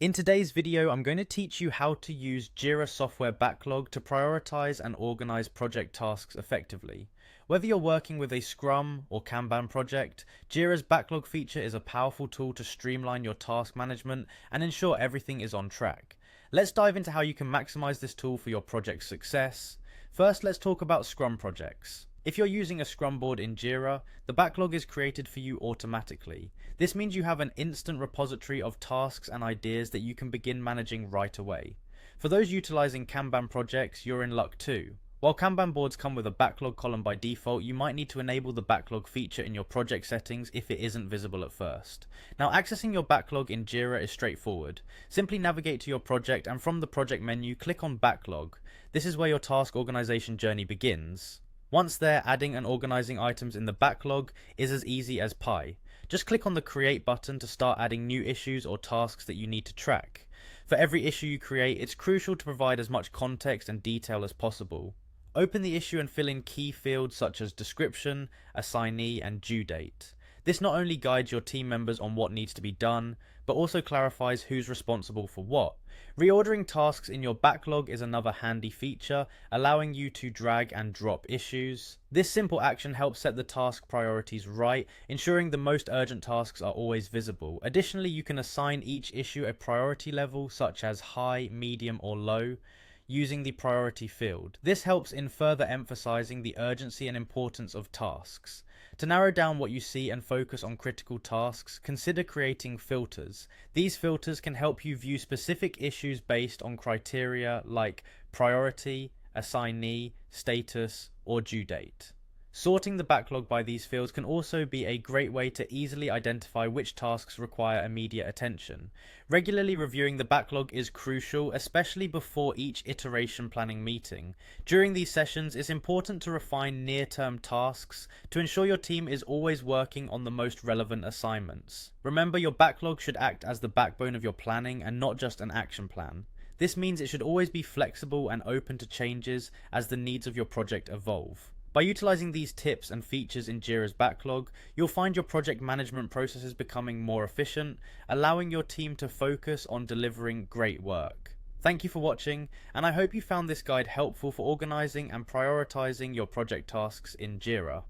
In today's video, I'm going to teach you how to use Jira software Backlog to prioritize and organize project tasks effectively. Whether you're working with a Scrum or Kanban project, Jira's Backlog feature is a powerful tool to streamline your task management and ensure everything is on track. Let's dive into how you can maximize this tool for your project's success. First, let's talk about Scrum projects. If you're using a Scrum board in Jira, the backlog is created for you automatically. This means you have an instant repository of tasks and ideas that you can begin managing right away. For those utilizing Kanban projects, you're in luck too. While Kanban boards come with a backlog column by default, you might need to enable the backlog feature in your project settings if it isn't visible at first. Now, accessing your backlog in Jira is straightforward. Simply navigate to your project and from the project menu, click on Backlog. This is where your task organization journey begins. Once there, adding and organizing items in the backlog is as easy as pie. Just click on the Create button to start adding new issues or tasks that you need to track. For every issue you create, it's crucial to provide as much context and detail as possible. Open the issue and fill in key fields such as description, assignee, and due date. This not only guides your team members on what needs to be done, but also clarifies who's responsible for what. Reordering tasks in your backlog is another handy feature, allowing you to drag and drop issues. This simple action helps set the task priorities right, ensuring the most urgent tasks are always visible. Additionally, you can assign each issue a priority level such as high, medium, or low, using the priority field. This helps in further emphasizing the urgency and importance of tasks. To narrow down what you see and focus on critical tasks, consider creating filters. These filters can help you view specific issues based on criteria like priority, assignee, status, or due date. Sorting the backlog by these fields can also be a great way to easily identify which tasks require immediate attention. Regularly reviewing the backlog is crucial, especially before each iteration planning meeting. During these sessions, it's important to refine near-term tasks to ensure your team is always working on the most relevant assignments. Remember, your backlog should act as the backbone of your planning and not just an action plan. This means it should always be flexible and open to changes as the needs of your project evolve. By utilizing these tips and features in Jira's backlog, you'll find your project management processes becoming more efficient, allowing your team to focus on delivering great work. Thank you for watching, and I hope you found this guide helpful for organizing and prioritizing your project tasks in Jira.